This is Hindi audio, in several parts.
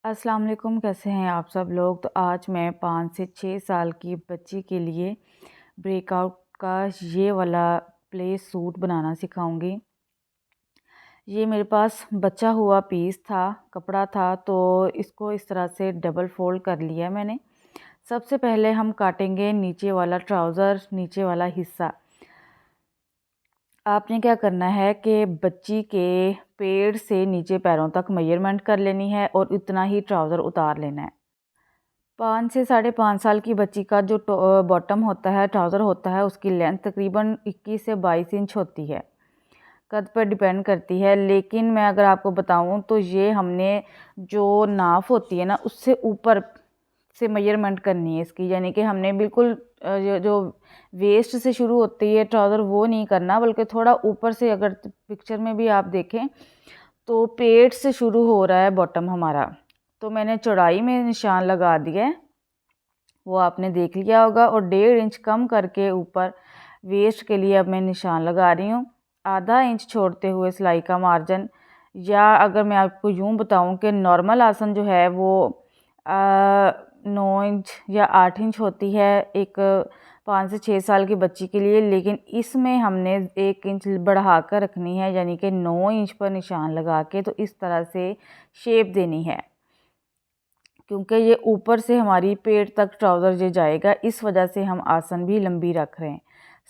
अस्सलाम वालेकुम, कैसे हैं आप सब लोग। तो आज मैं 5 से 6 साल की बच्ची के लिए ब्रेकआउट का ये वाला प्ले सूट बनाना सिखाऊंगी। ये मेरे पास बचा हुआ पीस था, कपड़ा था, तो इसको इस तरह से डबल फोल्ड कर लिया मैंने। सबसे पहले हम काटेंगे नीचे वाला ट्राउज़र, नीचे वाला हिस्सा। आपने क्या करना है कि बच्ची के पेड़ से नीचे पैरों तक मेजरमेंट कर लेनी है और इतना ही ट्राउज़र उतार लेना है। 5 से साढ़े 5 साल की बच्ची का जो बॉटम होता है, ट्राउज़र होता है, उसकी लेंथ तकरीबन 21 से 22 इंच होती है। कद पर डिपेंड करती है, लेकिन मैं अगर आपको बताऊं तो ये हमने जो नाप होती है ना, उससे ऊपर से मेजरमेंट करनी है इसकी। यानी कि हमने बिल्कुल जो वेस्ट से शुरू होती है ट्राउज़र वो नहीं करना, बल्कि थोड़ा ऊपर से। अगर पिक्चर में भी आप देखें तो पेट से शुरू हो रहा है बॉटम हमारा। तो मैंने चौड़ाई में निशान लगा दिया है, वो आपने देख लिया होगा। और 1.5 इंच कम करके ऊपर वेस्ट के लिए अब मैं निशान लगा रही हूँ। आधा इंच छोड़ते हुए सिलाई का मार्जिन, या अगर मैं आपको यूँ बताऊँ कि नॉर्मल आसन जो है वो 9 इंच या 8 इंच होती है एक 5 से 6 साल की बच्ची के लिए, लेकिन इसमें हमने 1 इंच बढ़ा कर रखनी है, यानी कि 9 इंच पर निशान लगा के तो इस तरह से शेप देनी है। क्योंकि ये ऊपर से हमारी पेट तक ट्राउज़र ये जाएगा, इस वजह से हम आसन भी लंबी रख रहे हैं।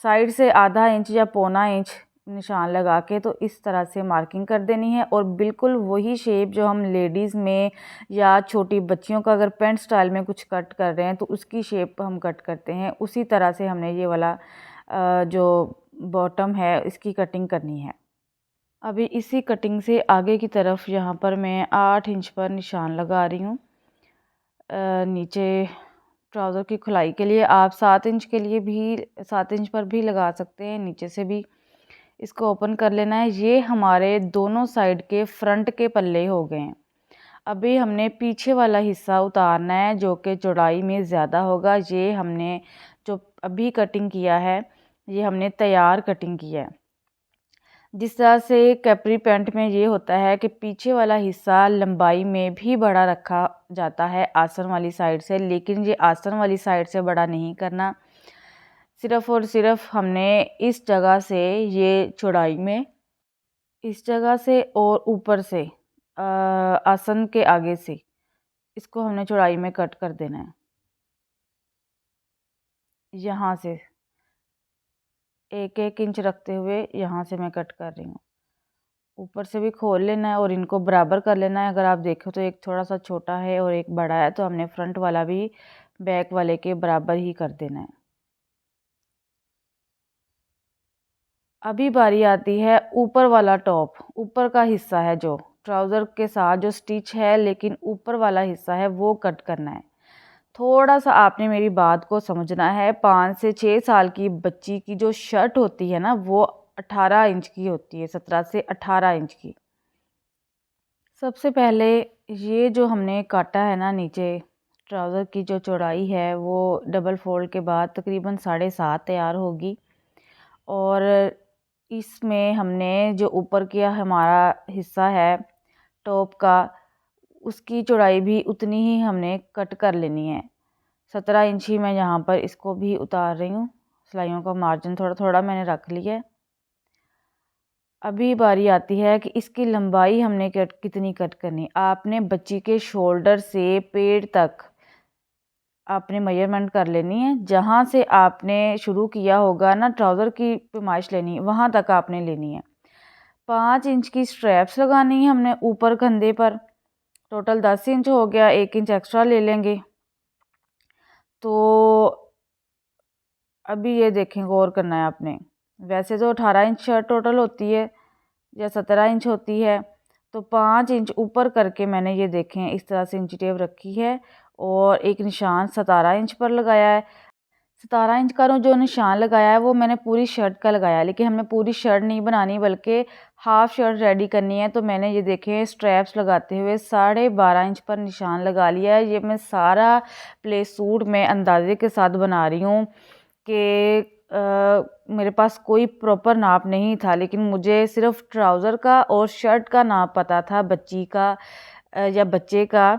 साइड से आधा इंच या पौना इंच निशान लगा के तो इस तरह से मार्किंग कर देनी है। और बिल्कुल वही शेप जो हम लेडीज़ में या छोटी बच्चियों का अगर पेंट स्टाइल में कुछ कट कर रहे हैं तो उसकी शेप हम कट करते हैं, उसी तरह से हमने ये वाला जो बॉटम है इसकी कटिंग करनी है। अभी इसी कटिंग से आगे की तरफ यहाँ पर मैं 8 इंच पर निशान लगा रही हूँ। नीचे ट्राउज़र की खुलाई के लिए आप 7 इंच के लिए भी 7 इंच पर भी लगा सकते हैं, नीचे से भी। इसको ओपन कर लेना है। ये हमारे दोनों साइड के फ्रंट के पल्ले हो गए हैं। अभी हमने पीछे वाला हिस्सा उतारना है जो कि चौड़ाई में ज़्यादा होगा। ये हमने जो अभी कटिंग किया है, ये हमने तैयार कटिंग किया है। जिस तरह से कैपरी पैंट में ये होता है कि पीछे वाला हिस्सा लंबाई में भी बड़ा रखा जाता है आसन वाली साइड से, लेकिन ये आसन वाली साइड से बड़ा नहीं करना। सिर्फ़ और सिर्फ हमने इस जगह से, ये चौड़ाई में इस जगह से और ऊपर से आसन के आगे से, इसको हमने चौड़ाई में कट कर देना है। यहाँ से 1-1 इंच रखते हुए यहाँ से मैं कट कर रही हूँ। ऊपर से भी खोल लेना है और इनको बराबर कर लेना है। अगर आप देखो तो एक थोड़ा सा छोटा है और एक बड़ा है, तो हमने फ्रंट वाला भी बैक वाले के बराबर ही कर देना है। अभी बारी आती है ऊपर वाला टॉप, ऊपर का हिस्सा है जो ट्राउज़र के साथ जो स्टिच है, लेकिन ऊपर वाला हिस्सा है वो कट करना है। थोड़ा सा आपने मेरी बात को समझना है। 5 से 6 साल की बच्ची की जो शर्ट होती है ना, वो 18 इंच की होती है, 17 से 18 इंच की। सबसे पहले ये जो हमने काटा है ना नीचे, ट्राउज़र की जो चौड़ाई है वो डबल फोल्ड के बाद तकरीबन 7.5 तैयार होगी। और इसमें हमने जो ऊपर किया हमारा हिस्सा है टॉप का, उसकी चौड़ाई भी उतनी ही हमने कट कर लेनी है। 17 इंच ही मैं यहाँ पर इसको भी उतार रही हूँ। सिलाइयों का मार्जिन थोड़ा थोड़ा मैंने रख लिया है। अभी बारी आती है कि इसकी लंबाई हमने कितनी कट करनी। आपने बच्ची के शोल्डर से पेट तक आपने मेजरमेंट कर लेनी है। जहाँ से आपने शुरू किया होगा ना ट्राउज़र की पैमाइश लेनी, वहाँ तक आपने लेनी है। 5 इंच की स्ट्रैप्स लगानी है हमने ऊपर कंधे पर। टोटल 10 इंच हो गया, 1 इंच एक्स्ट्रा ले लेंगे। तो अभी ये देखें, गौर करना है आपने। वैसे तो 18 इंच शर्ट टोटल होती है या 17 इंच होती है, तो 5 इंच ऊपर करके मैंने ये देखें इस तरह से इंची टेप रखी है और एक निशान 17 इंच पर लगाया है। 17 इंच का जो निशान लगाया है वो मैंने पूरी शर्ट का लगाया है, लेकिन हमने पूरी शर्ट नहीं बनानी बल्कि हाफ शर्ट रेडी करनी है। तो मैंने ये देखें स्ट्रैप्स लगाते हुए 12.5 इंच पर निशान लगा लिया है। ये मैं सारा प्ले सूट में अंदाजे के साथ बना रही हूँ कि मेरे पास कोई प्रॉपर नाप नहीं था, लेकिन मुझे सिर्फ ट्राउज़र का और शर्ट का नाप पता था बच्ची का या बच्चे का।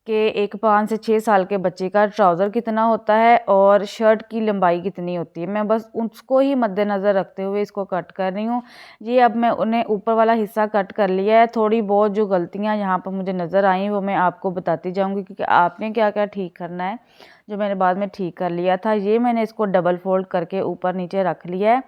कि एक 5 से 6 साल के बच्चे का ट्राउज़र कितना होता है और शर्ट की लंबाई कितनी होती है। मैं बस उसको ही मद्देनज़र रखते हुए इसको कट कर रही हूँ। ये अब मैं उन्हें ऊपर वाला हिस्सा कट कर लिया है। थोड़ी बहुत जो गलतियाँ यहाँ पर मुझे नज़र आई वो मैं आपको बताती जाऊँगी, क्योंकि आपने क्या-क्या ठीक करना है, जो मैंने बाद में ठीक कर लिया था। ये मैंने इसको डबल फ़ोल्ड करके ऊपर नीचे रख लिया है।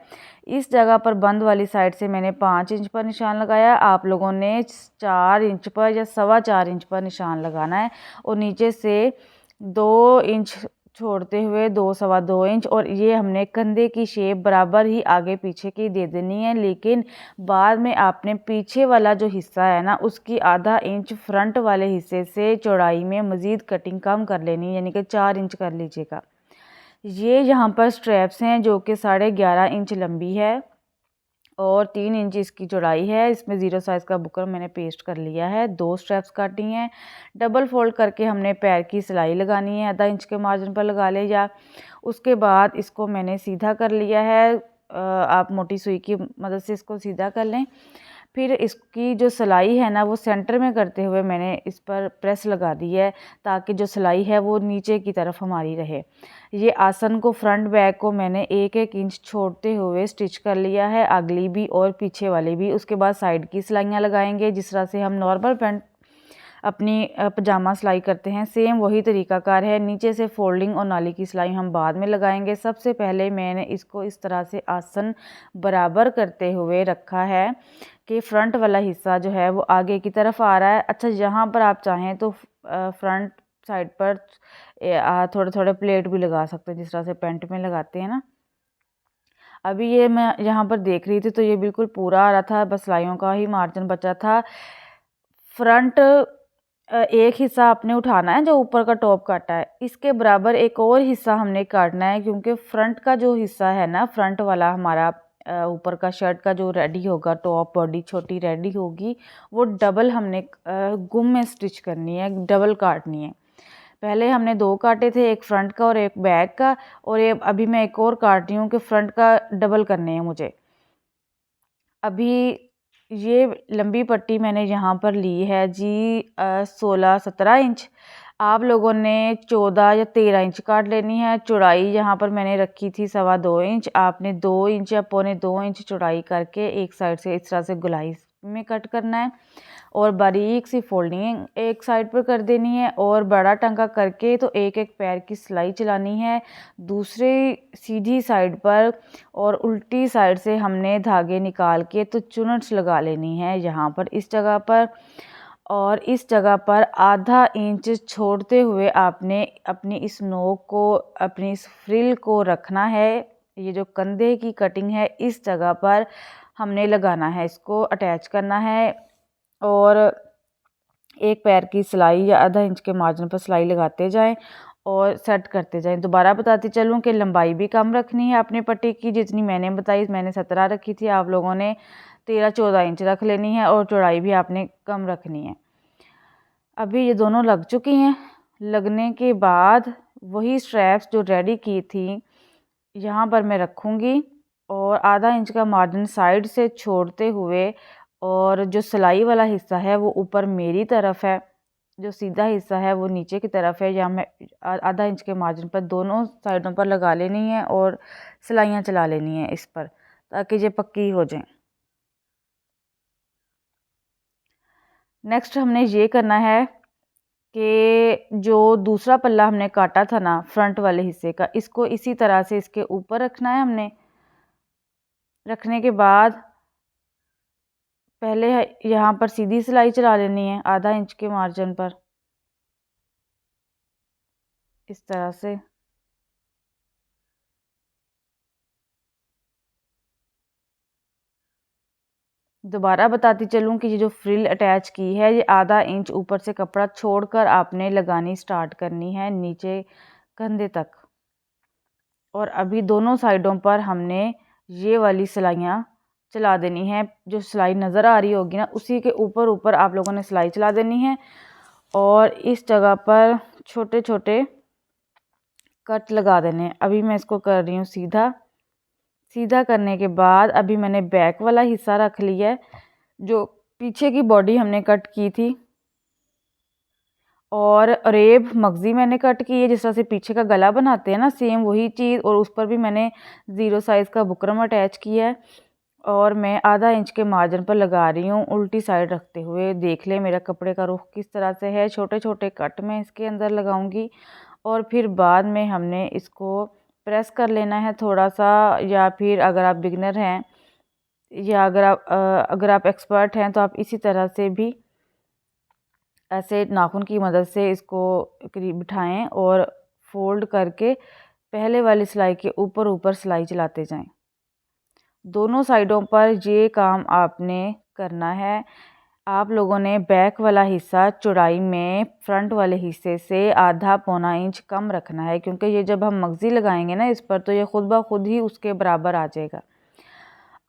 इस जगह पर बंद वाली साइड से मैंने 5 इंच पर निशान लगाया। आप लोगों ने 4 इंच पर या 4.25 इंच पर निशान लगाना है और नीचे से 2 इंच छोड़ते हुए 2 सवा 2 इंच, और ये हमने कंधे की शेप बराबर ही आगे पीछे की दे देनी है। लेकिन बाद में आपने पीछे वाला जो हिस्सा है ना, उसकी आधा इंच फ्रंट वाले हिस्से से चौड़ाई में मज़ीद कटिंग कम कर लेनी है, यानी कि 4 इंच कर लीजिएगा। ये यहाँ पर स्ट्रैप्स हैं जो कि 11.5 इंच लंबी है और 3 इंच इसकी चौड़ाई है। इसमें 0 साइज़ का बुकरम मैंने पेस्ट कर लिया है। 2 स्ट्रैप्स काटी हैं। डबल फोल्ड करके हमने पैर की सिलाई लगानी है, आधा इंच के मार्जिन पर लगा ले, या उसके बाद इसको मैंने सीधा कर लिया है। आप मोटी सुई की मदद से इसको सीधा कर लें। फिर इसकी जो सिलाई है ना, वो सेंटर में करते हुए मैंने इस पर प्रेस लगा दी है, ताकि जो सिलाई है वो नीचे की तरफ हमारी रहे। ये आसन को फ्रंट बैक को मैंने 1-1 इंच छोड़ते हुए स्टिच कर लिया है, अगली भी और पीछे वाली भी। उसके बाद साइड की सिलाइयाँ लगाएंगे, जिस तरह से हम नॉर्मल पैंट अपनी पजामा सिलाई करते हैं, सेम वही तरीकाकार है। नीचे से फोल्डिंग और नाली की सिलाई हम बाद में लगाएंगे। सबसे पहले मैंने इसको इस तरह से आसन बराबर करते हुए रखा है कि फ्रंट वाला हिस्सा जो है वो आगे की तरफ आ रहा है। अच्छा, यहाँ पर आप चाहें तो फ्रंट साइड पर थोड़े थोड़े प्लेट भी लगा सकते हैं, जिस तरह से पैंट में लगाते हैं ना। अभी ये मैं यहाँ पर देख रही थी तो ये बिल्कुल पूरा आ रहा था, बस सिलाइयों का ही मार्जिन बचा था। फ्रंट एक हिस्सा आपने उठाना है जो ऊपर का टॉप काटा है, इसके बराबर एक और हिस्सा हमने काटना है, क्योंकि फ्रंट का जो हिस्सा है ना, फ्रंट वाला हमारा ऊपर का शर्ट का जो रेडी होगा, टॉप बॉडी छोटी रेडी होगी, वो डबल हमने गुम में स्टिच करनी है, डबल काटनी है। पहले हमने 2 काटे थे, एक फ्रंट का और एक बैक का, और ये अभी मैं एक और काट रही हूँ कि फ्रंट का डबल करने हैं मुझे। अभी ये लंबी पट्टी मैंने यहाँ पर ली है जी 16-17 इंच। आप लोगों ने 14 या 13 इंच काट लेनी है। चौड़ाई यहाँ पर मैंने रखी थी 2.25 इंच। आपने 2 इंच या 2.25 इंच चौड़ाई करके एक साइड से इस तरह से गोलाई में कट करना है और बारीक सी फोल्डिंग एक साइड पर कर देनी है, और बड़ा टंका करके तो एक एक पैर की सिलाई चलानी है दूसरी सीधी साइड पर, और उल्टी साइड से हमने धागे निकाल के तो चुनट्स लगा लेनी है यहाँ पर इस जगह पर। और इस जगह पर आधा इंच छोड़ते हुए आपने अपनी इस नोक को, अपनी इस फ्रिल को रखना है। ये जो कंधे की कटिंग है इस जगह पर हमने लगाना है, इसको अटैच करना है, और एक पैर की सिलाई या आधा इंच के मार्जिन पर सिलाई लगाते जाएं और सेट करते जाएं। दोबारा बताती चलूं कि लंबाई भी कम रखनी है अपनी पट्टी की, जितनी मैंने बताई, मैंने 17 रखी थी, आप लोगों ने 13-14 इंच रख लेनी है, और चौड़ाई भी आपने कम रखनी है। अभी ये दोनों लग चुकी हैं। लगने के बाद वही स्ट्रैप्स जो रेडी की थी यहाँ पर मैं रखूँगी, और आधा इंच का मार्जिन साइड से छोड़ते हुए, और जो सिलाई वाला हिस्सा है वो ऊपर मेरी तरफ है, जो सीधा हिस्सा है वो नीचे की तरफ है। या मैं आधा इंच के मार्जिन पर दोनों साइडों पर लगा लेनी है और सिलाइयाँ चला लेनी है इस पर, ताकि ये पक्की हो जाए। नेक्स्ट हमने ये करना है कि जो दूसरा पल्ला हमने काटा था ना फ्रंट वाले हिस्से का, इसको इसी तरह से इसके ऊपर रखना है हमने। रखने के बाद पहले यहाँ पर सीधी सिलाई चला लेनी है आधा इंच के मार्जिन पर, इस तरह से। दोबारा बताती चलूँ कि ये जो फ्रिल अटैच की है ये आधा इंच ऊपर से कपड़ा छोड़कर आपने लगानी स्टार्ट करनी है नीचे कंधे तक। और अभी दोनों साइडों पर हमने ये वाली सिलाइयाँ चला देनी है। जो सिलाई नज़र आ रही होगी ना, उसी के ऊपर ऊपर आप लोगों ने सिलाई चला देनी है, और इस जगह पर छोटे छोटे कट लगा देने हैं। अभी मैं इसको कर रही हूँ सीधा। सीधा करने के बाद अभी मैंने बैक वाला हिस्सा रख लिया है, जो पीछे की बॉडी हमने कट की थी, और रेब मगज़ी मैंने कट की है, जिस तरह से पीछे का गला बनाते हैं ना, सेम वही चीज़, और उस पर भी मैंने 0 साइज़ का बुकरम अटैच किया है। और मैं आधा इंच के मार्जिन पर लगा रही हूँ उल्टी साइड रखते हुए। देख लें मेरा कपड़े का रुख किस तरह से है। छोटे छोटे कट मैं इसके अंदर लगाऊंगी और फिर बाद में हमने इसको प्रेस कर लेना है थोड़ा सा, या फिर अगर आप बिगनर हैं या अगर आप एक्सपर्ट हैं तो आप इसी तरह से भी ऐसे नाखून की मदद से इसको करीब बिठाएं और फोल्ड करके पहले वाली सिलाई के ऊपर ऊपर सिलाई चलाते जाएं। दोनों साइडों पर ये काम आपने करना है। आप लोगों ने बैक वाला हिस्सा चौड़ाई में फ्रंट वाले हिस्से से आधा पौना इंच कम रखना है, क्योंकि ये जब हम मगज़ी लगाएंगे ना इस पर, तो ये खुद ब खुद ही उसके बराबर आ जाएगा।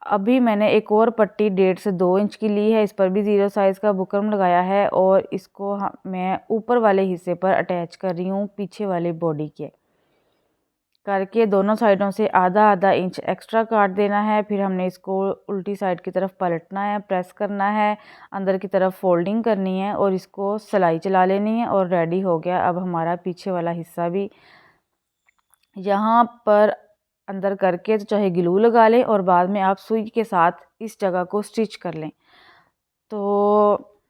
अभी मैंने एक और पट्टी 1.5 से 2 इंच की ली है, इस पर भी 0 साइज़ का बुकरम लगाया है और इसको मैं ऊपर वाले हिस्से पर अटैच कर रही हूँ पीछे वाले बॉडी के करके। दोनों साइडों से आधा आधा इंच एक्स्ट्रा काट देना है। फिर हमने इसको उल्टी साइड की तरफ पलटना है, प्रेस करना है, अंदर की तरफ फोल्डिंग करनी है और इसको सिलाई चला लेनी है और रेडी हो गया। अब हमारा पीछे वाला हिस्सा भी यहाँ पर अंदर करके तो चाहे ग्लू लगा लें और बाद में आप सुई के साथ इस जगह को स्टिच कर लें। तो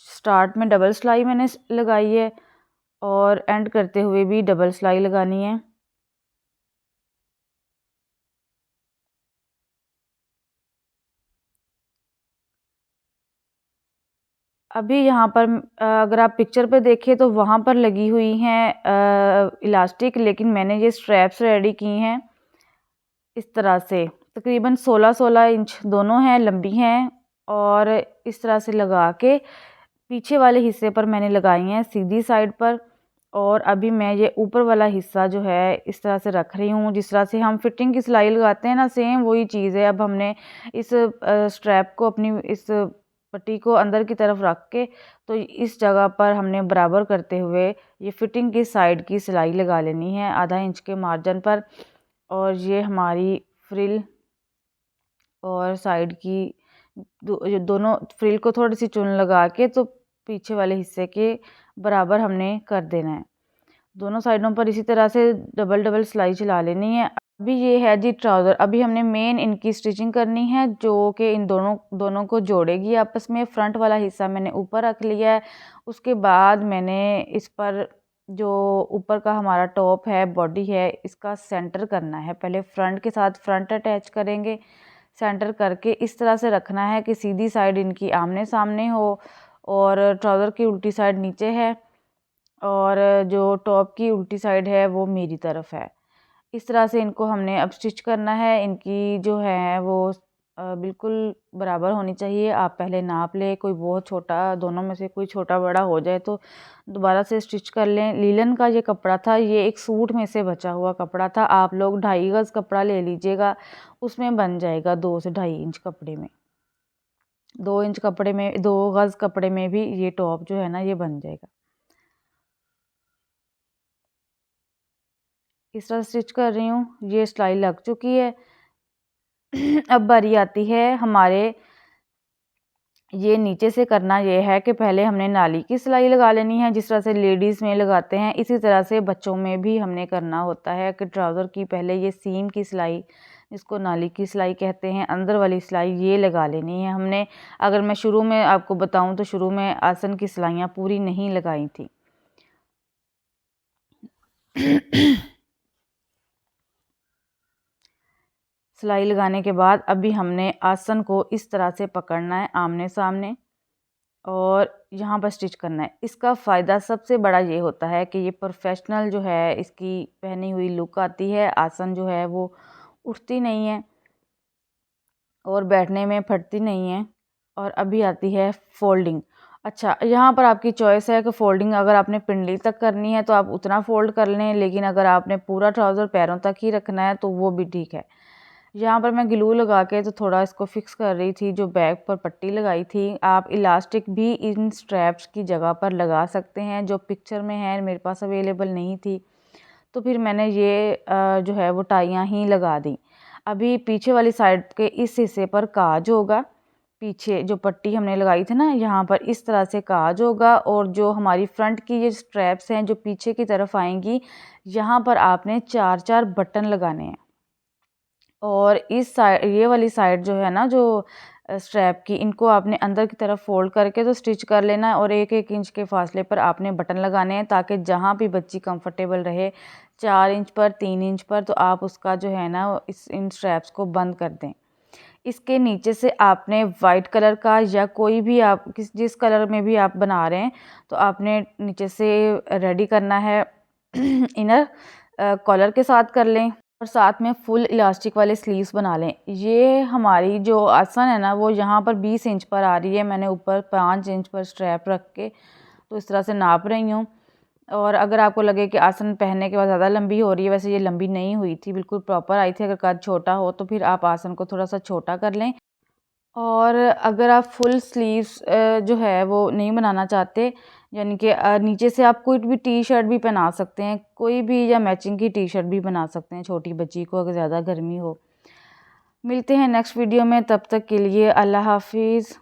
स्टार्ट में डबल सिलाई मैंने लगाई है और एंड करते हुए भी डबल सिलाई लगानी है। अभी यहाँ पर अगर आप पिक्चर पे देखें तो वहाँ पर लगी हुई हैं इलास्टिक, लेकिन मैंने ये स्ट्रैप्स रेडी की हैं इस तरह से। तकरीबन 16-16 इंच दोनों हैं, लंबी हैं, और इस तरह से लगा के पीछे वाले हिस्से पर मैंने लगाई हैं सीधी साइड पर। और अभी मैं ये ऊपर वाला हिस्सा जो है इस तरह से रख रही हूँ, जिस तरह से हम फिटिंग की सिलाई लगाते हैं ना, सेम वही चीज़ है। अब हमने इस स्ट्रैप को अपनी इस पट्टी को अंदर की तरफ रख के तो इस जगह पर हमने बराबर करते हुए ये फिटिंग की साइड की सिलाई लगा लेनी है आधा इंच के मार्जिन पर। और ये हमारी फ्रिल और साइड की दोनों फ्रिल को थोड़ी सी चुन लगा के तो पीछे वाले हिस्से के बराबर हमने कर देना है। दोनों साइडों पर इसी तरह से डबल डबल सिलाई चला लेनी है। अभी ये है जी ट्राउज़र। अभी हमने मेन इनकी स्टिचिंग करनी है जो कि इन दोनों को जोड़ेगी आपस में। फ्रंट वाला हिस्सा मैंने ऊपर रख लिया है। उसके बाद मैंने इस पर जो ऊपर का हमारा टॉप है, बॉडी है, इसका सेंटर करना है। पहले फ्रंट के साथ फ्रंट अटैच करेंगे, सेंटर करके इस तरह से रखना है कि सीधी साइड इनकी आमने सामने हो और ट्राउज़र की उल्टी साइड नीचे है और जो टॉप की उल्टी साइड है वो मेरी तरफ है। इस तरह से इनको हमने अब स्टिच करना है। इनकी जो है वो बिल्कुल बराबर होनी चाहिए। आप पहले नाप लें, कोई बहुत छोटा, दोनों में से कोई छोटा बड़ा हो जाए तो दोबारा से स्टिच कर लें। लीलन का ये कपड़ा था, ये एक सूट में से बचा हुआ कपड़ा था। आप लोग 2.5 गज़ कपड़ा ले लीजिएगा, उसमें बन जाएगा 2 से 2.5 इंच कपड़े में। 2 इंच कपड़े में, 2 गज़ कपड़े में भी ये टॉप जो है ना ये बन जाएगा। इस तरह स्टिच कर रही हूँ, ये सिलाई लग चुकी है। अब बारी आती है हमारे ये नीचे से करना। ये है कि पहले हमने नाली की सिलाई लगा लेनी है, जिस तरह से लेडीज़ में लगाते हैं इसी तरह से बच्चों में भी हमने करना होता है कि ट्राउज़र की पहले ये सीम की सिलाई, जिसको नाली की सिलाई कहते हैं, अंदर वाली सिलाई ये लगा लेनी है हमने। अगर मैं शुरू में आपको बताऊं तो शुरू में आसन की सिलाइयाँ पूरी नहीं लगाई थी। सिलाई लगाने के बाद अभी हमने आसन को इस तरह से पकड़ना है आमने सामने और यहाँ पर स्टिच करना है। इसका फ़ायदा सबसे बड़ा ये होता है कि ये प्रोफेशनल जो है इसकी पहनी हुई लुक आती है। आसन जो है वो उठती नहीं है और बैठने में फटती नहीं है। और अभी आती है फोल्डिंग। अच्छा, यहाँ पर आपकी चॉइस है कि फोल्डिंग अगर आपने पिंडली तक करनी है तो आप उतना फोल्ड कर लें, लेकिन अगर आपने पूरा ट्राउज़र पैरों तक ही रखना है तो वो भी ठीक है। यहाँ पर मैं ग्लू लगा के तो थोड़ा इसको फिक्स कर रही थी, जो बैक पर पट्टी लगाई थी। आप इलास्टिक भी इन स्ट्रैप्स की जगह पर लगा सकते हैं, जो पिक्चर में है, मेरे पास अवेलेबल नहीं थी तो फिर मैंने ये जो है वो टाइयाँ ही लगा दी। अभी पीछे वाली साइड के इस हिस्से पर काज होगा पीछे जो पट्टी हमने लगाई थी ना, यहाँ पर इस तरह से काज होगा और जो हमारी फ्रंट की ये स्ट्रैप्स हैं जो पीछे की तरफ आएंगी, यहाँ पर आपने 4-4 बटन लगाने हैं। और इस साइड, ये वाली साइड जो है ना, जो स्ट्रैप की, इनको आपने अंदर की तरफ फोल्ड करके तो स्टिच कर लेना है और 1-1 इंच के फासले पर आपने बटन लगाने हैं ताकि जहाँ भी बच्ची कंफर्टेबल रहे, 4 इंच पर, 3 इंच पर, तो आप उसका जो है ना इन स्ट्रैप्स को बंद कर दें। इसके नीचे से आपने वाइट कलर का या कोई भी आप जिस कलर में भी आप बना रहे हैं तो आपने नीचे से रेडी करना है। इनर कॉलर के साथ कर लें और साथ में फुल इलास्टिक वाले स्लीव्स बना लें। ये हमारी जो आसन है ना वो यहाँ पर 20 इंच पर आ रही है। मैंने ऊपर 5 इंच पर स्ट्रैप रख के तो इस तरह से नाप रही हूँ। और अगर आपको लगे कि आसन पहनने के बाद ज़्यादा लंबी हो रही है, वैसे ये लंबी नहीं हुई थी, बिल्कुल प्रॉपर आई थी। अगर कद छोटा हो तो फिर आप आसन को थोड़ा सा छोटा कर लें। और अगर आप फुल स्लीव्स जो है वो नहीं बनाना चाहते, यानी कि नीचे से आप कोई भी टी शर्ट भी पहना सकते हैं, कोई भी, या मैचिंग की टी शर्ट भी बना सकते हैं छोटी बच्ची को अगर ज़्यादा गर्मी हो। मिलते हैं नेक्स्ट वीडियो में, तब तक के लिए अल्लाह हाफिज़।